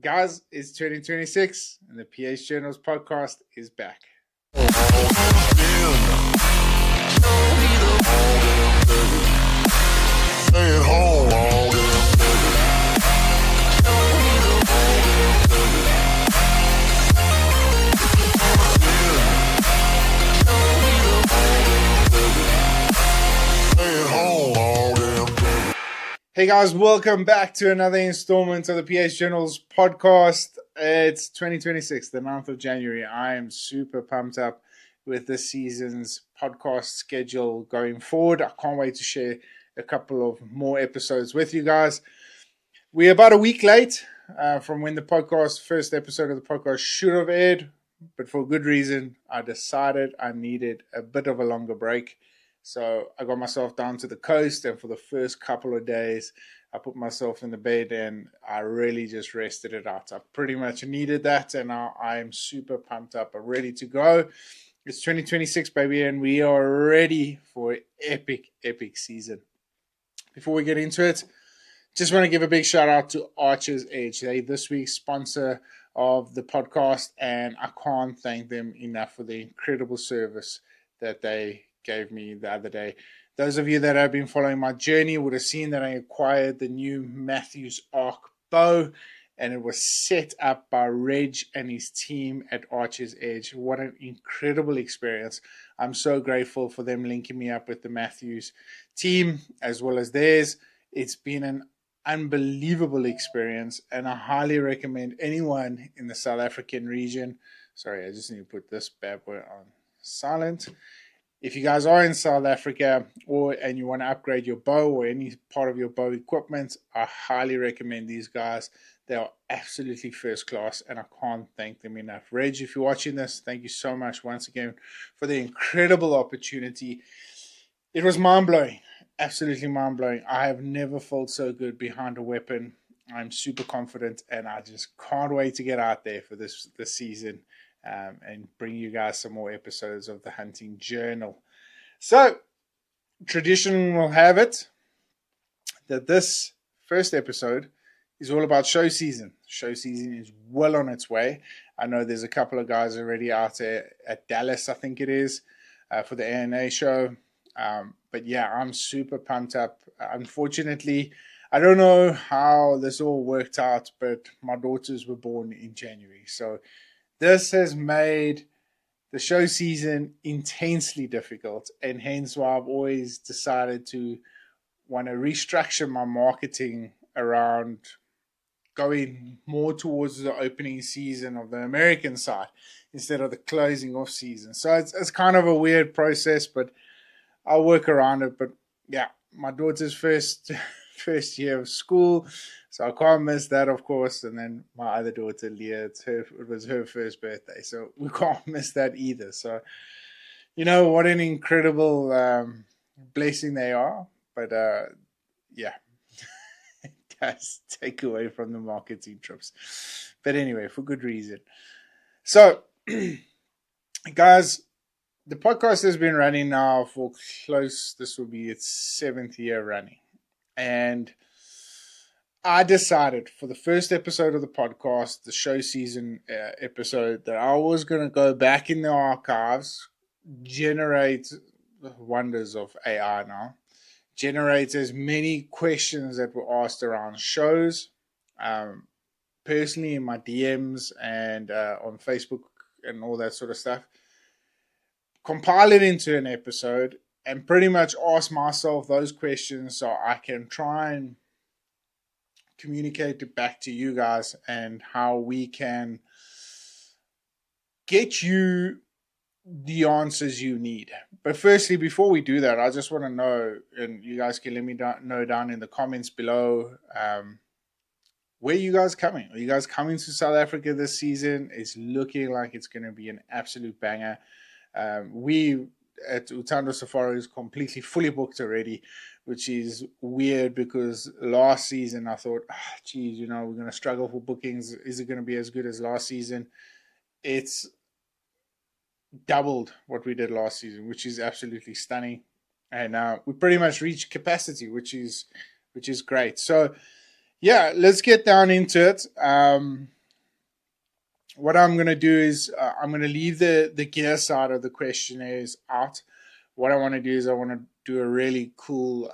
Guys, it's 2026 and the PH Journals podcast is back. Hey guys, welcome back to another installment of the PH Journals podcast. It's 2026, the 9th of January. I am super pumped up with this season's podcast schedule going forward. I can't wait to share a couple of more episodes with you guys. We're about a week late from when the first episode of the podcast should have aired, but for good reason. I decided I needed a bit of a longer break. So I got myself down to the coast, and for the first couple of days, I put myself in the bed and I really just rested it out. I pretty much needed that, and now I am super pumped up. I'm ready to go. It's 2026, baby, and we are ready for an epic season. Before we get into it, just want to give a big shout out to Archer's Edge. They this week's sponsor of the podcast, and I can't thank them enough for the incredible service that they gave me the other day. Those of you that have been following my journey would have seen that I acquired the new Matthews Arc bow, and it was set up by Reg and his team at Archer's Edge. What an incredible experience. I'm so grateful for them linking me up with the Matthews team as well as theirs. It's been an unbelievable experience, and I highly recommend anyone in the South African region. Sorry, I just need to put this bad boy on silent. If you guys are in South Africa and you want to upgrade your bow or any part of your bow equipment, I highly recommend these guys. They are absolutely first class, and I can't thank them enough. Reg, if you're watching this, thank you so much once again for the incredible opportunity. It was mind-blowing, absolutely mind-blowing. I have never felt so good behind a weapon. I'm super confident, and I just can't wait to get out there for this season. And bring you guys some more episodes of the Hunting Journal. So, tradition will have it that this first episode is all about show season. Show season is well on its way. I know there's a couple of guys already out there at Dallas, I think it is, for the ANA show. But yeah, I'm super pumped up. Unfortunately, I don't know how this all worked out, but my daughters were born in January. So this has made the show season intensely difficult, and hence why I've always decided to want to restructure my marketing around going more towards the opening season of the American side instead of the closing off season. So it's kind of a weird process, but I'll work around it. But yeah, my daughter's first year of school, so I can't miss that, of course. And then my other daughter, Leah, it was her first birthday, so we can't miss that either. So, you know, what an incredible blessing they are. But yeah, it does take away from the marketing trips. But anyway, for good reason. So, guys, the podcast has been running now for this will be its 7th year running. And I decided for the first episode of the podcast, the show season episode, that I was going to go back in the archives, generate the wonders of AI now, generate as many questions that were asked around shows, personally in my DMs and on Facebook and all that sort of stuff, compile it into an episode, and pretty much ask myself those questions so I can try and communicate it back to you guys and how we can get you the answers you need. But firstly, before we do that, I just want to know, and you guys can let me know down in the comments below, where are you guys coming? Are you guys coming to South Africa this season? It's looking like it's going to be an absolute banger. We at Utando Safari is completely fully booked already, which is weird because last season I thought, geez, you know, we're going to struggle for bookings. Is it going to be as good as last season? It's doubled what we did last season, which is absolutely stunning. And we pretty much reached capacity, which is great. So Yeah, let's get down into it. What I'm going to do is I'm going to leave the gear side of the questionnaires out. What I want to do is I want to do a really cool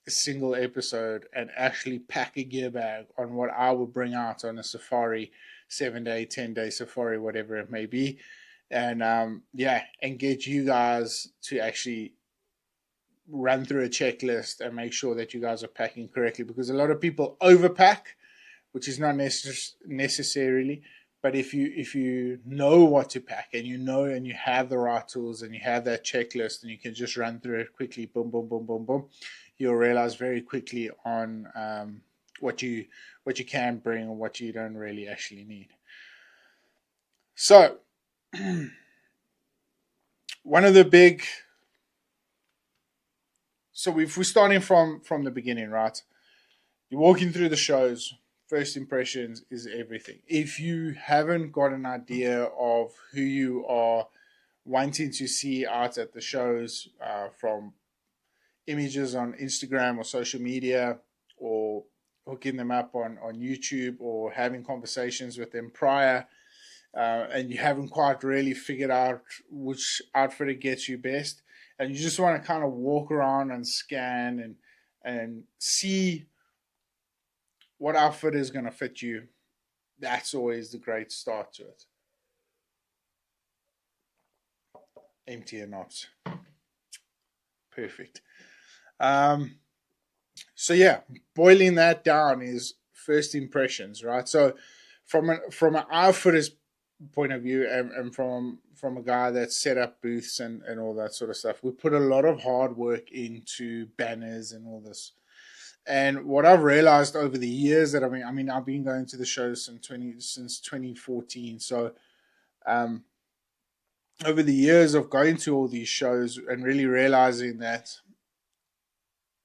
single episode and actually pack a gear bag on what I will bring out on a safari, 7 day, 10 day safari, whatever it may be, and yeah, and get you guys to actually run through a checklist and make sure that you guys are packing correctly, because a lot of people overpack, which is not necessarily. But if you know what to pack, and you know, and you have the right tools, and you have that checklist, and you can just run through it quickly, boom, boom, boom, boom, boom, you'll realize very quickly on what you can bring and what you don't really actually need. So one of the big so if we're starting from the beginning, right? You're walking through the shows. First impressions is everything. If you haven't got an idea of who you are wanting to see out at the shows, from images on Instagram or social media, or hooking them up on YouTube, or having conversations with them prior, and you haven't quite really figured out which outfit gets you best, and you just want to kind of walk around and scan and see what outfit is going to fit you, that's always the great start to it. Empty and not perfect. Um, so yeah, boiling that down is first impressions, right? So from an outfitter's point of view, and from a guy that's set up booths and all that sort of stuff, we put a lot of hard work into banners and all this. And what I've realized over the years that I mean I've been going to the shows since 2014. So um, over the years of going to all these shows and really realizing that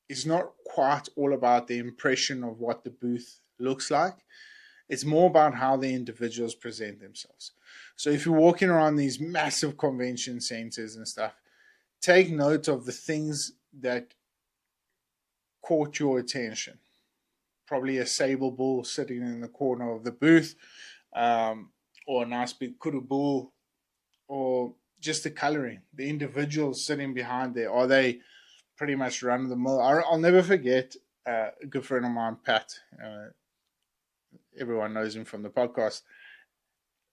it's not quite all about the impression of what the booth looks like. It's more about how the individuals present themselves. So if you're walking around these massive convention centers and stuff, take note of the things that caught your attention. Probably a sable bull sitting in the corner of the booth, or a nice big kudu bull, or just the coloring, the individuals sitting behind there. Are they pretty much run of the mill? I'll never forget a good friend of mine, Pat. Everyone knows him from the podcast.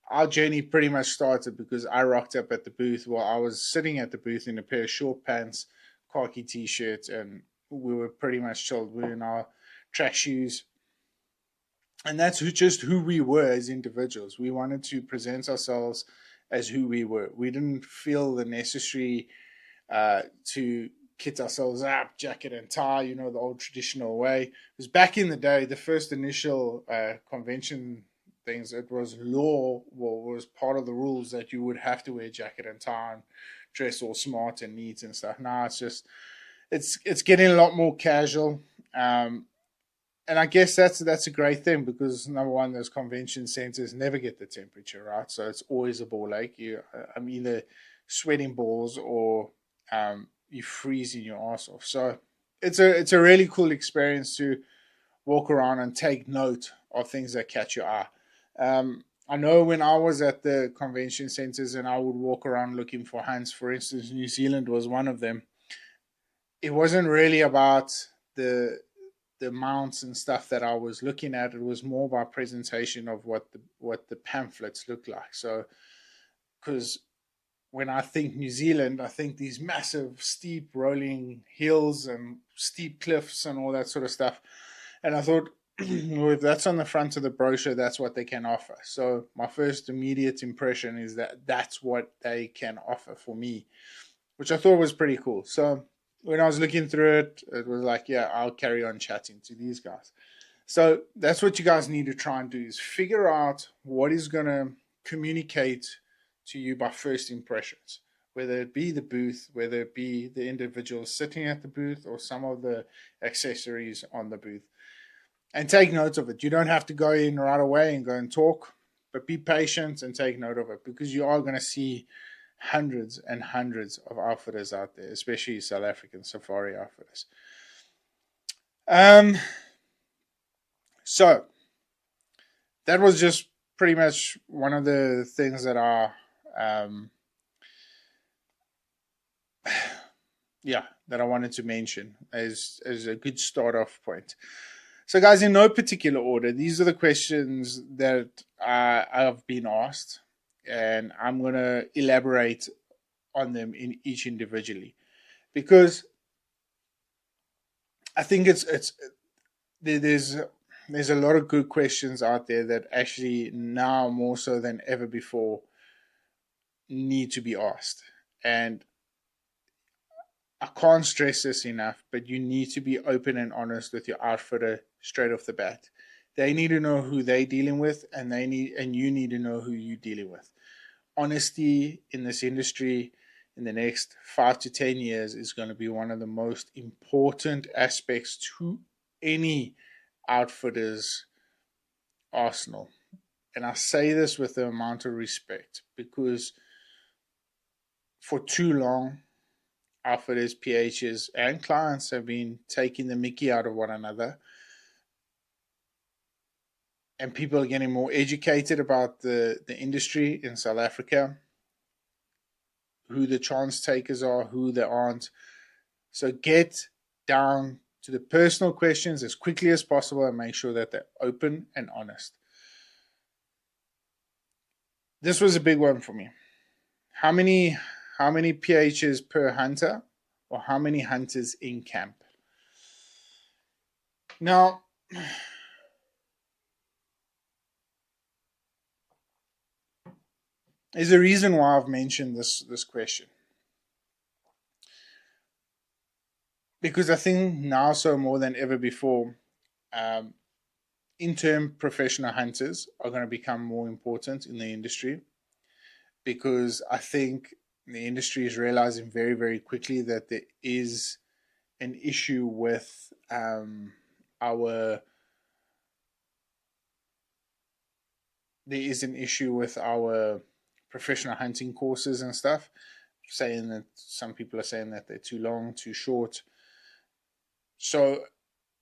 Our journey pretty much started because I rocked up at the booth while I was sitting at the booth in a pair of short pants, khaki t-shirts, and we were pretty much chilled. We were in our track shoes, and that's just who we were as individuals. We wanted to present ourselves as who we were. We didn't feel the necessary to kit ourselves up, jacket and tie, the old traditional way. Because back in the day, the first initial convention things, it was law, well, was part of the rules that you would have to wear jacket and tie and dress all smart and neat and stuff. Now it's getting a lot more casual. And I guess that's a great thing, because number one, those convention centers never get the temperature right, so it's always a ball ache. I'm either sweating balls or you freezing your ass off. So it's a really cool experience to walk around and take note of things that catch your eye. I know when I was at the convention centers and I would walk around looking for hunts, for instance, New Zealand was one of them. It wasn't really about the mounts and stuff that I was looking at. It was more about presentation of what the pamphlets look like. So, because when I think New Zealand, I think these massive, steep, rolling hills and steep cliffs and all that sort of stuff. And I thought, well, if that's on the front of the brochure, that's what they can offer. So my first immediate impression is that that's what they can offer for me, which I thought was pretty cool. So when I was looking through it, it was like, yeah, I'll carry on chatting to these guys. So that's what you guys need to try and do, is figure out what is going to communicate to you by first impressions, whether it be the booth, whether it be the individuals sitting at the booth, or some of the accessories on the booth. And take note of it. You don't have to go in right away and go and talk, but be patient and take note of it, because you are going to see hundreds and hundreds of outfitters out there, especially South African safari outfitters. Um, So that was just pretty much one of the things that are, that I wanted to mention as a good start off point. So, guys, in no particular order, these are the questions that I've been asked, and I'm going to elaborate on them in each individually because I think there's a lot of good questions out there that actually now more so than ever before need to be asked. And I can't stress this enough, but you need to be open and honest with your outfitter straight off the bat. They need to know who they're dealing with, and you need to know who you're dealing with. Honesty in this industry in the next 5 to 10 years is going to be one of the most important aspects to any outfitter's arsenal. And I say this with the amount of respect because for too long, outfitters, PHs, and clients have been taking the mickey out of one another. And people are getting more educated about the industry in South Africa, who the chance takers are, who they aren't. So get down to the personal questions as quickly as possible and make sure that they're open and honest. This was a big one for me. How many PHs per hunter, or how many hunters in camp? Now, there's a reason why I've mentioned this question. Because I think now, so more than ever before, intern professional hunters are going to become more important in the industry. Because I think the industry is realizing very, very quickly that there is an issue with our professional hunting courses and stuff, saying that some people are saying that they're too long, too short. So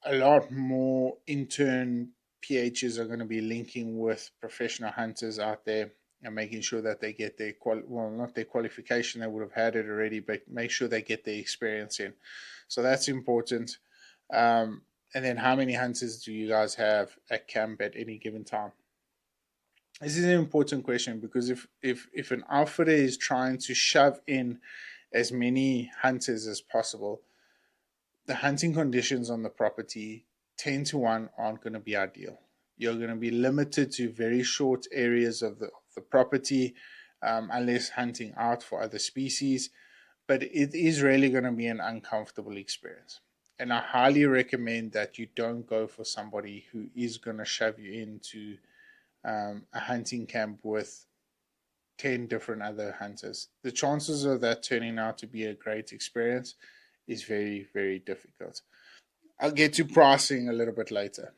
a lot more intern PHs are going to be linking with professional hunters out there and making sure that they get their not their qualification, they would have had it already, but make sure they get the experience in. So that's important. And then how many hunters do you guys have at camp at any given time? This is an important question because if an outfitter is trying to shove in as many hunters as possible, the hunting conditions on the property 10 to 1 aren't going to be ideal. You're going to be limited to very short areas of the property unless hunting out for other species, but it is really going to be an uncomfortable experience. And I highly recommend that you don't go for somebody who is going to shove you into a hunting camp with 10 different other hunters. The chances of that turning out to be a great experience is very, very difficult. I'll get to pricing a little bit later.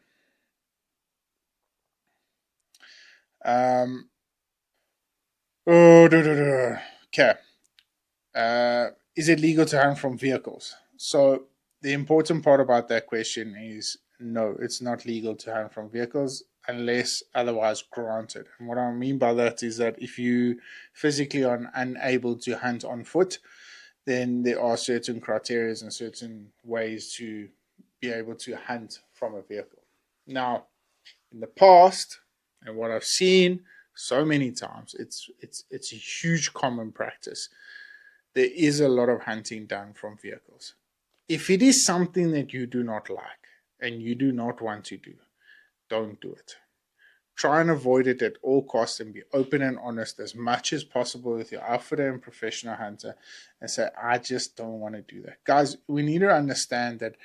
Okay. Is it legal to hunt from vehicles? So the important part about that question is no, it's not legal to hunt from vehicles unless otherwise granted. And what I mean by that is that if you physically are unable to hunt on foot, then there are certain criteria and certain ways to be able to hunt from a vehicle. Now, in the past, and what I've seen so many times, it's a huge common practice. There is a lot of hunting done from vehicles. If it is something that you do not like and you do not want to do, don't do it. Try and avoid it at all costs and be open and honest as much as possible with your outfitter and professional hunter and say, I just don't want to do that. Guys, we need to understand that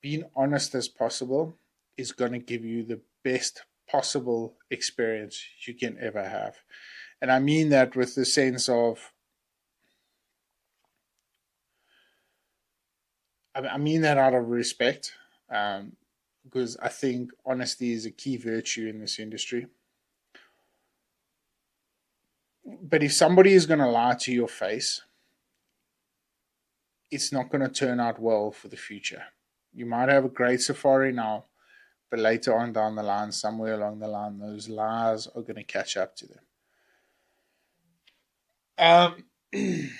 being honest as possible is going to give you the best possible experience you can ever have. And I mean that with the sense of, I mean that out of respect, because I think honesty is a key virtue in this industry. But if somebody is going to lie to your face, it's not going to turn out well for the future. You might have a great safari now, but later on down the line, somewhere along the line, those lies are going to catch up to them.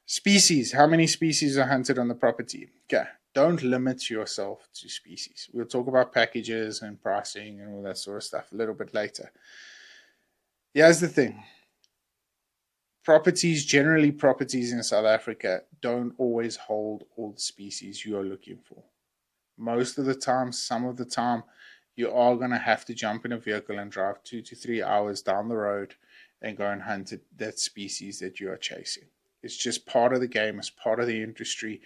Species. How many species are hunted on the property? Okay. Don't limit yourself to species. We'll talk about packages and pricing and all that sort of stuff a little bit later. Here's the thing. Generally properties in South Africa don't always hold all the species you are looking for. Most of the time, some of the time, you are going to have to jump in a vehicle and drive 2 to 3 hours down the road and go and hunt that species that you are chasing. It's just part of the game, it's part of the industry.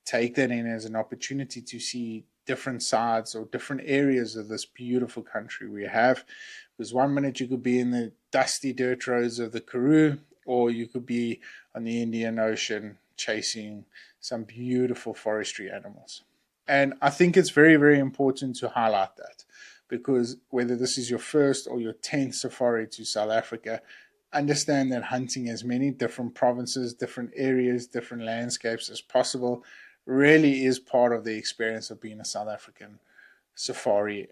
Take that in as an opportunity to see different sides or different areas of this beautiful country we have. Because 1 minute you could be in the dusty dirt roads of the Karoo, or you could be on the Indian Ocean chasing some beautiful forestry animals. And I think it's very, very important to highlight that, because whether this is your first or your 10th safari to South Africa, understand that hunting as many different provinces, different areas, different landscapes as possible really is part of the experience of being a South African safari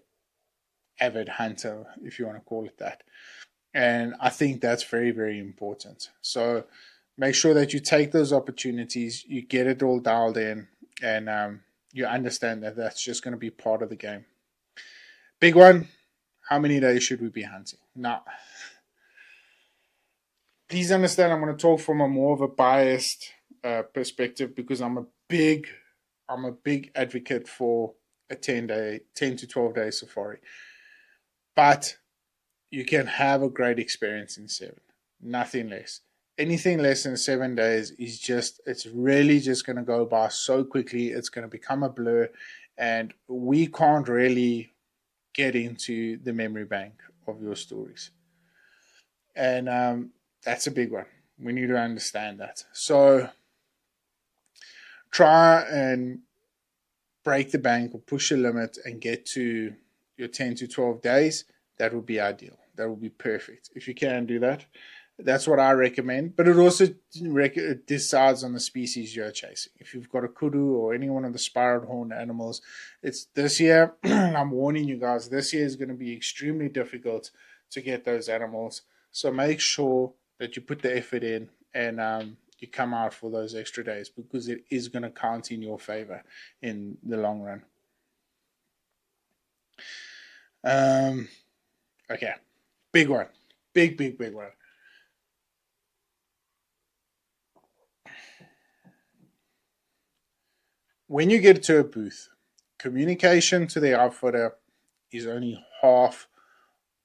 avid hunter, if you want to call it that. And I think that's very, very important. So make sure that you take those opportunities, you get it all dialed in, and you understand that that's just going to be part of the game. Big one, how many days should we be hunting? Now, please understand I'm going to talk from a more of a biased perspective, because I'm a big advocate for a 10 to 12 day safari. But you can have a great experience in 7, nothing less. Anything less than 7 days it's really just going to go by so quickly. It's going to become a blur, and we can't really get into the memory bank of your stories. And that's a big one. We need to understand that. So try and break the bank or push a limit and get to your 10 to 12 days. That would be ideal. That would be perfect. If you can do that, that's what I recommend. But it also decides on the species you're chasing. If you've got a kudu or any one of the spiral horn animals, it's this year, I'm warning you guys, this year is going to be extremely difficult to get those animals. So make sure that you put the effort in and you come out for those extra days, because it is going to count in your favor in the long run. Okay, big one. Big one. When you get to a booth, communication to the outfitter is only half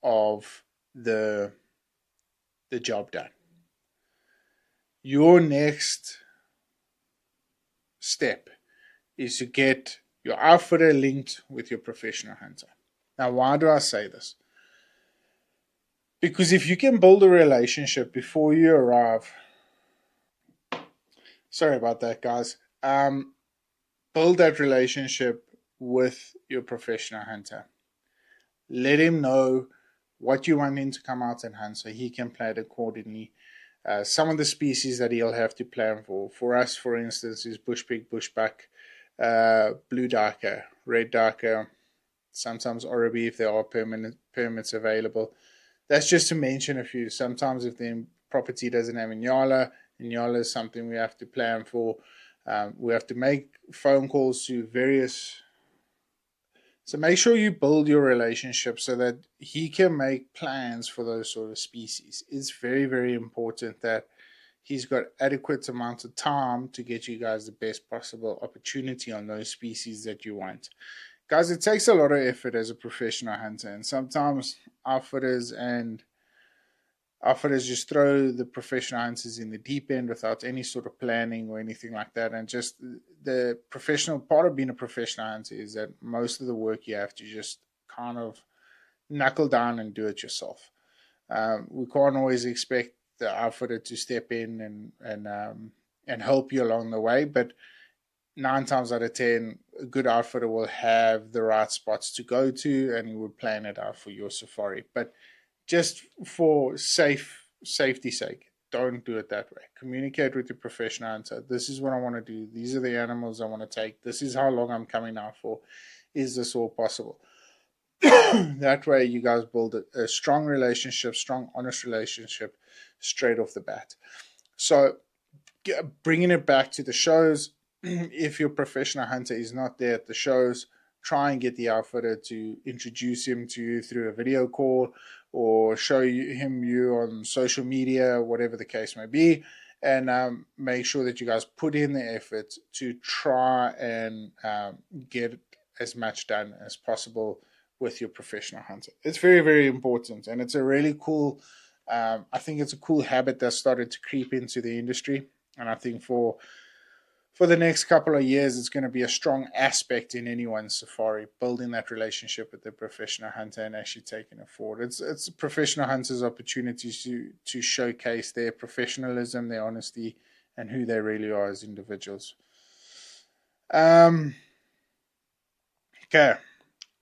of the job done. Your next step is to get your outfitter linked with your professional hunter. Now, why do I say this? Because if you can build a relationship before you arrive, sorry about that, guys. Build that relationship with your professional hunter. Let him know what you want him to come out and hunt, so he can plan accordingly. Some of the species that he'll have to plan for us, for instance, is bush pig, bushbuck, blue duiker, red duiker, sometimes Oribi if there are permits available. That's just to mention a few. Sometimes if the property doesn't have Inyala is something we have to plan for. We have to make phone calls to various. So make sure you build your relationship so that he can make plans for those sort of species. It's very, very important that he's got adequate amount of time to get you guys the best possible opportunity on those species that you want. Guys, it takes a lot of effort as a professional hunter, and sometimes outfitters just throw the professional hunters in the deep end without any sort of planning or anything like that. And just the professional part of being a professional hunter is that most of the work you have to just kind of knuckle down and do it yourself. We can't always expect the outfitter to step in and help you along the way, but 9 times out of 10, a good outfitter will have the right spots to go to, and he will plan it out for your safari. But just for safety sake, don't do it that way. Communicate with your professional hunter. This is what I want to do. These are the animals I want to take. This is how long I'm coming out for. Is this all possible? That way you guys build a strong relationship, strong, honest relationship straight off the bat. So bringing it back to the shows, if your professional hunter is not there at the shows, try and get the outfitter to introduce him to you through a video call or show him you on social media, whatever the case may be, and make sure that you guys put in the effort to try and get as much done as possible with your professional hunter. It's very, very important, and it's a really cool. I think it's a cool habit that started to creep into the industry, and I think for the next couple of years, it's going to be a strong aspect in anyone's safari, building that relationship with the professional hunter and actually taking it forward. It's professional hunters' opportunities to showcase their professionalism, their honesty, and who they really are as individuals. Okay,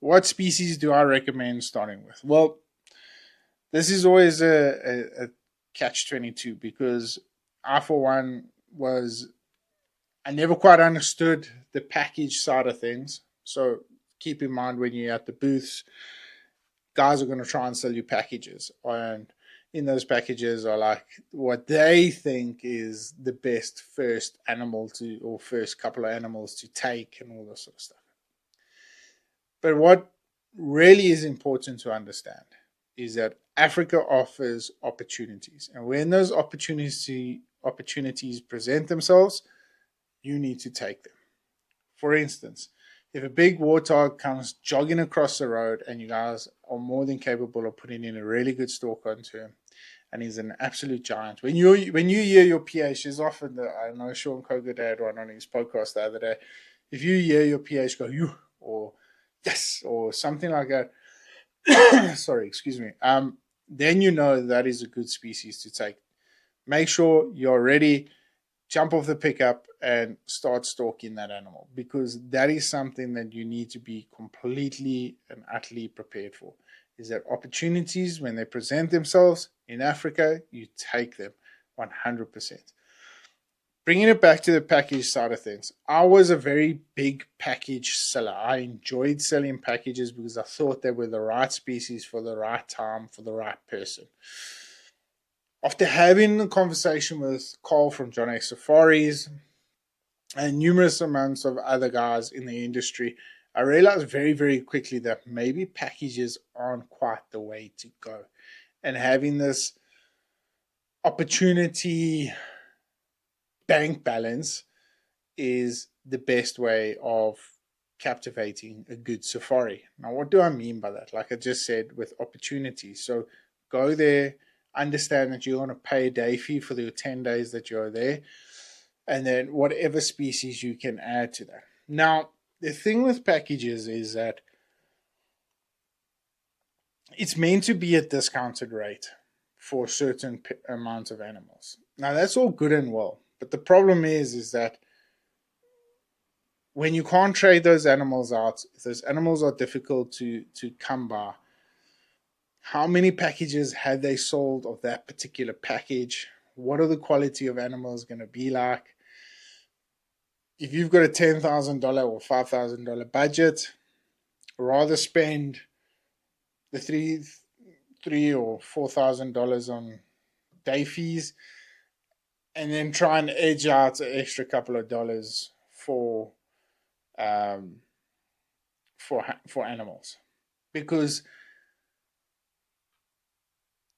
what species do I recommend starting with? Well, this is always a catch-22 because I, for one, I never quite understood the package side of things. So keep in mind when you're at the booths, guys are going to try and sell you packages. And in those packages are like what they think is the best first animal to, or first couple of animals to take and all this sort of stuff. But what really is important to understand is that Africa offers opportunities. And when those opportunities present themselves, you need to take them. For instance, if a big warthog comes jogging across the road and you guys are more than capable of putting in a really good stalk onto him, and he's an absolute giant. When you hear your PH, is often I know Sean Kogut had one on his podcast the other day. If you hear your PH go you or yes or something like that, sorry, excuse me. Then you know that is a good species to take. Make sure you're ready. Jump off the pickup and start stalking that animal, because that is something that you need to be completely and utterly prepared for. Is that opportunities, when they present themselves in Africa, you take them 100%. Bringing it back to the package side of things, I was a very big package seller. I enjoyed selling packages because I thought they were the right species for the right time for the right person. After having a conversation with Carl from John X Safaris and numerous amounts of other guys in the industry, I realized very, very quickly that maybe packages aren't quite the way to go. And having this opportunity bank balance is the best way of captivating a good safari. Now, what do I mean by that? Like I just said, with opportunities. So go there, understand that you're going to pay a day fee for the 10 days that you're there, and then whatever species you can add to that. Now, the thing with packages is that it's meant to be a discounted rate for a certain amount of animals. Now, that's all good and well, but the problem is that when you can't trade those animals out, if those animals are difficult to come by, how many packages had they sold of that particular package? What are the quality of animals going to be like? If you've got a $10,000 or $5,000 budget, rather spend the three or $4,000 on day fees, and then try and edge out an extra couple of dollars for animals, because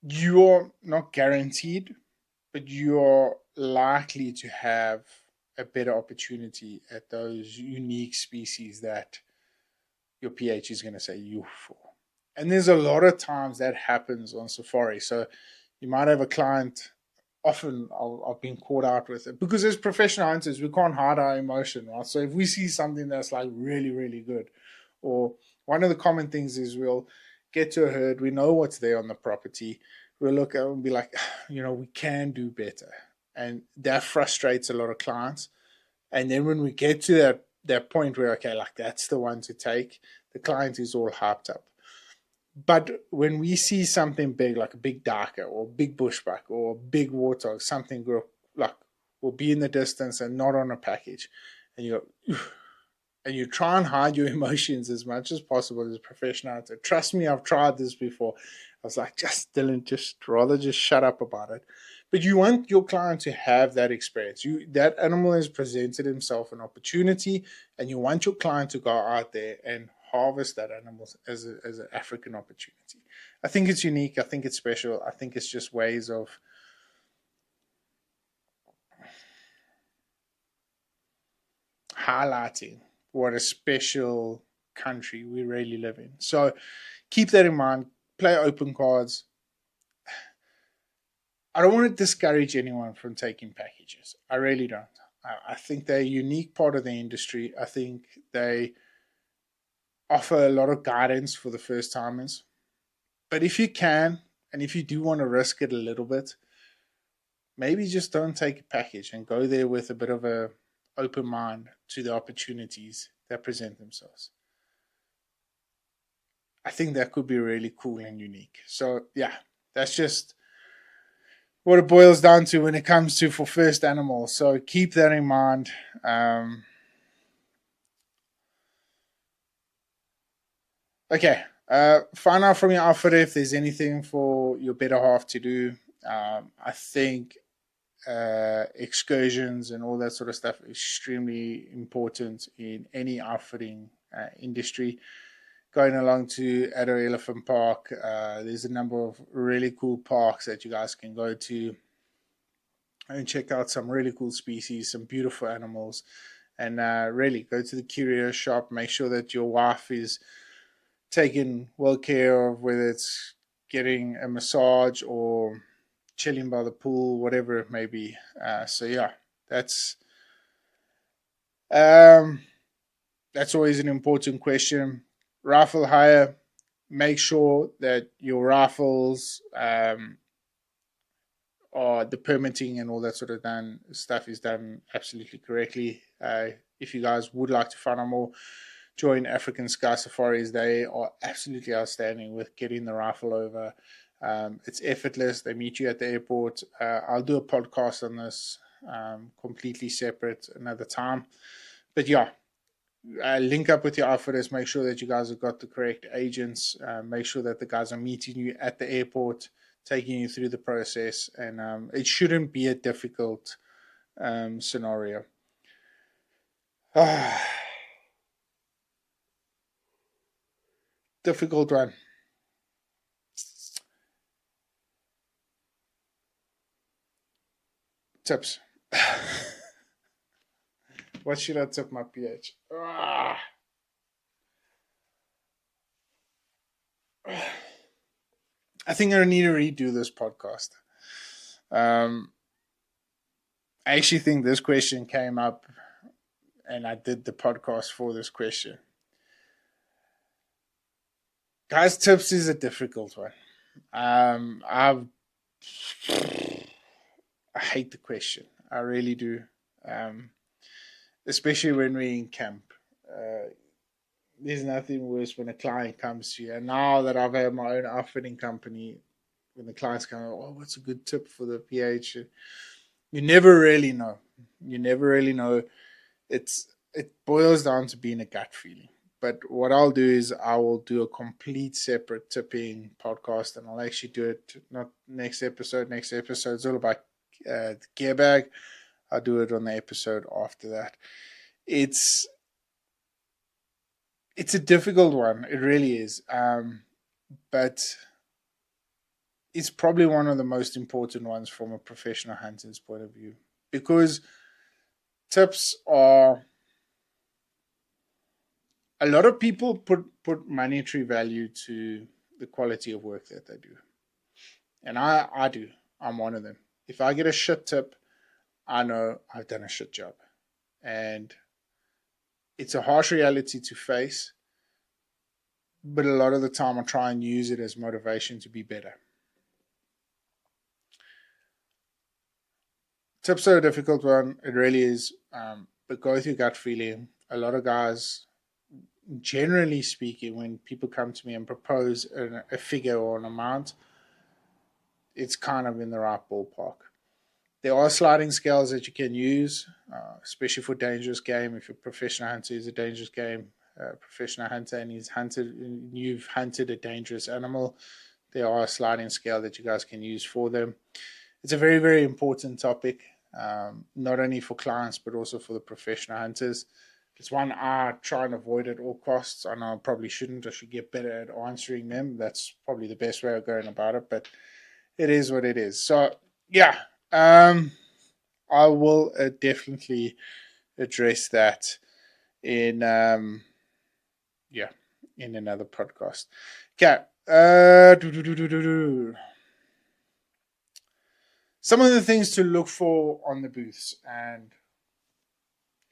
you're not guaranteed, but you're likely to have a better opportunity at those unique species that your PH is going to say you for. And there's a lot of times that happens on safari. So you might have a client, often I've been caught out with it, because as professional hunters, we can't hide our emotion, right? So if we see something that's like really, really good, or one of the common things is we'll get to a herd, we know what's there on the property, we'll look at it and be like, we can do better. And that frustrates a lot of clients. And then when we get to that point where, okay, like that's the one to take, the client is all hyped up. But when we see something big, like a big darker or a big bushbuck or a big warthog, something like will be in the distance and not on a package, and you go, and you try and hide your emotions as much as possible as a professional hunter. Trust me, I've tried this before. I was like, just Dylan, just rather just shut up about it. But you want your client to have that experience. That animal has presented himself an opportunity, and you want your client to go out there and harvest that animal as an African opportunity. I think it's unique. I think it's special. I think it's just ways of highlighting what a special country we really live in. So keep that in mind. Play open cards. I don't want to discourage anyone from taking packages. I really don't. I think they're a unique part of the industry. I think they offer a lot of guidance for the first timers. But if you can, and if you do want to risk it a little bit, maybe just don't take a package and go there with a bit of a open mind to the opportunities that present themselves. I think that could be really cool and unique. So yeah, that's just what it boils down to when it comes to for first animals. So keep that in mind. Okay. Find out from your outfitter if there's anything for your better half to do. I think excursions and all that sort of stuff is extremely important in any outfitting industry. Going along to Addo Elephant Park, there's a number of really cool parks that you guys can go to and check out some really cool species, some beautiful animals, and really go to the curio shop. Make sure that your wife is taken well care of, whether it's getting a massage or chilling by the pool, whatever it may be. So yeah, that's always an important question. Rifle hire. Make sure that your rifles or the permitting and all that sort of stuff is done absolutely correctly. If you guys would like to find out more, join African Sky Safaris. They are absolutely outstanding with getting the rifle over. It's effortless. They meet you at the airport. I'll do a podcast on this completely separate another time. But yeah, link up with your outfitters. Make sure that you guys have got the correct agents. Make sure that the guys are meeting you at the airport, taking you through the process. And it shouldn't be a difficult scenario. Difficult one. Tips. What should I tip my PH? I think I need to redo this podcast. I actually think this question came up and I did the podcast for this question. Guys, tips is a difficult one. I hate the question. I really do. Especially when we're in camp. There's nothing worse when a client comes to you. And now that I've had my own outfitting company, when the clients come, oh, what's a good tip for the PH? You never really know. You never really know. It boils down to being a gut feeling. But what I'll do is I will do a complete separate tipping podcast, and I'll actually do it not next episode. Next episode is all about the gear bag. I'll do it on the episode after that. It's a difficult one. It really is. But it's probably one of the most important ones from a professional hunter's point of view, because tips are, a lot of people put monetary value to the quality of work that they do. And I do. I'm one of them. If I get a shit tip, I know I've done a shit job. And it's a harsh reality to face. But a lot of the time I try and use it as motivation to be better. Tips are a difficult one. It really is. But go with your gut feeling. A lot of guys, generally speaking, when people come to me and propose a figure or an amount, it's kind of in the right ballpark. There are sliding scales that you can use, especially for dangerous game. If your professional hunter is a dangerous game, professional hunter, and you've hunted a dangerous animal, there are a sliding scale that you guys can use for them. It's a very, very important topic, not only for clients but also for the professional hunters. It's one I try and avoid at all costs. I know I probably shouldn't. I should get better at answering them. That's probably the best way of going about it, but it is what it is. So, yeah, I will definitely address that in in another podcast. Okay. Some of the things to look for on the booths and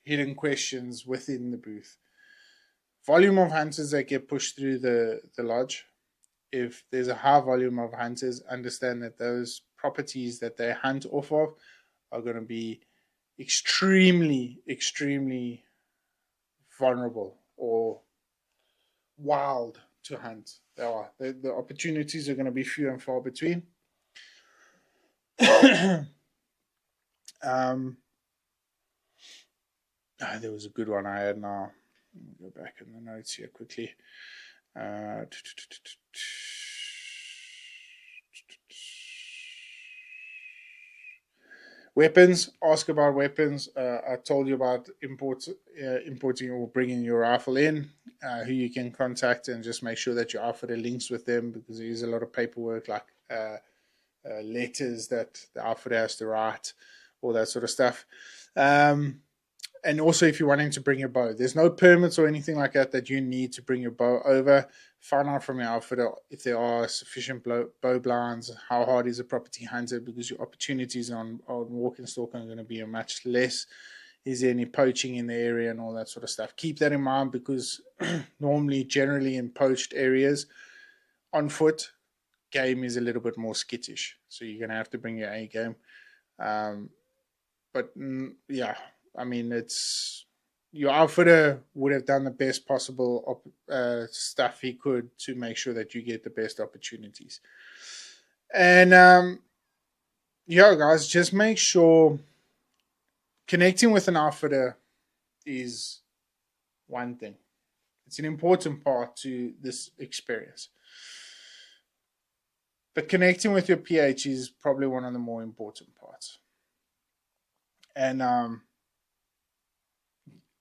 hidden questions within the booth. Volume of hunters that get pushed through the lodge. If there's a high volume of hunters, understand that those properties that they hunt off of are going to be extremely, extremely vulnerable or wild to hunt. The opportunities are going to be few and far between. There was a good one I had now. Let me go back in the notes here quickly. Weapons. Ask about weapons. I told you about importing or bringing your rifle in, who you can contact, and just make sure that your outfitter links with them, because there is a lot of paperwork, like letters that the outfitter has to write, all that sort of stuff. And also, if you're wanting to bring your bow, there's no permits or anything like that you need to bring your bow over. Find out from your outfitter if there are sufficient bow blinds, how hard is a property hunted, because your opportunities on walk and stalk are going to be a much less. Is there any poaching in the area and all that sort of stuff? Keep that in mind, because generally in poached areas, on foot, game is a little bit more skittish. So you're going to have to bring your A game. I mean, it's your outfitter would have done the best possible stuff he could to make sure that you get the best opportunities. And guys, just make sure connecting with an outfitter is one thing. It's an important part to this experience. But connecting with your PH is probably one of the more important parts. And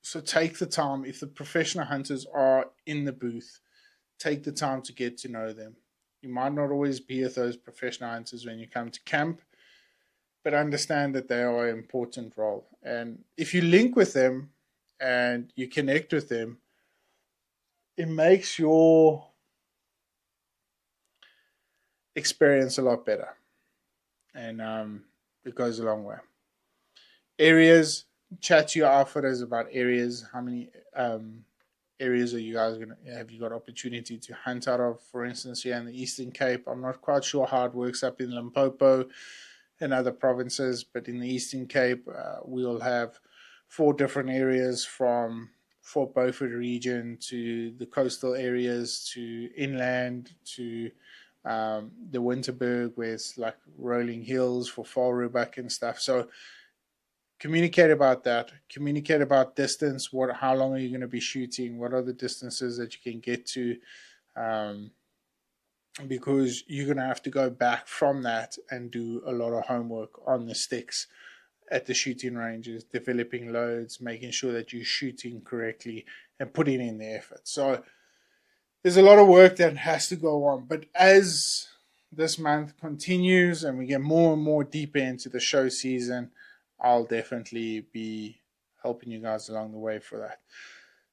so take the time. If the professional hunters are in the booth, take the time to get to know them. You might not always be with those professional hunters when you come to camp, but understand that they are an important role. And if you link with them and you connect with them, it makes your experience a lot better. And it goes a long way. Areas. Chat to your outfitters about areas. How many areas are you guys have you got opportunity to hunt out of? For instance, here in the Eastern Cape, I'm not quite sure how it works up in Limpopo and other provinces, but in the Eastern Cape, we'll have 4 different areas, from Fort Beaufort region to the coastal areas to inland to the Winterberg, where it's like rolling hills for fall roebuck and stuff. So communicate about that. Communicate about distance. How long are you going to be shooting? What are the distances that you can get to? Because you're going to have to go back from that and do a lot of homework on the sticks at the shooting ranges, developing loads, making sure that you're shooting correctly and putting in the effort. So there's a lot of work that has to go on. But as this month continues and we get more and more deeper into the show season, I'll definitely be helping you guys along the way for that.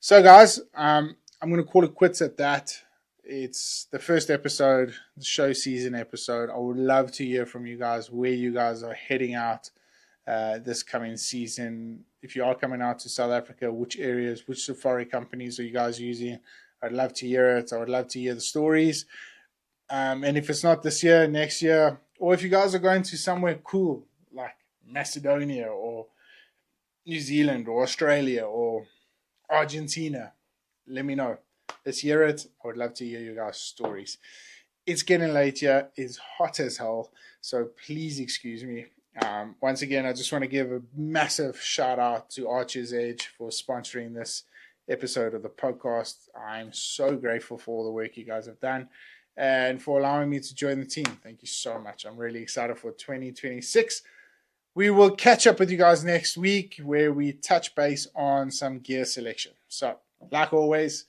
So, guys, I'm going to call it quits at that. It's the first episode, the show season episode. I would love to hear from you guys where you guys are heading out this coming season. If you are coming out to South Africa, which areas, which safari companies are you guys using? I'd love to hear it. I would love to hear the stories. And if it's not this year, next year, or if you guys are going to somewhere cool, like Macedonia or New Zealand or Australia or Argentina, let me know. Let's hear it. I would love to hear you guys' stories. It's getting late here. It's hot as hell. So please excuse me. Once again, I just want to give a massive shout out to Archer's Edge for sponsoring this episode of the podcast. I'm so grateful for all the work you guys have done and for allowing me to join the team. Thank you so much. I'm really excited for 2026. We will catch up with you guys next week where we touch base on some gear selection. So, like always,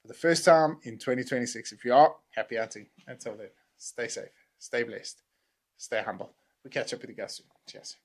for the first time in 2026, if you are, happy hunting. Until then, stay safe, stay blessed, stay humble. We'll catch up with you guys soon. Cheers.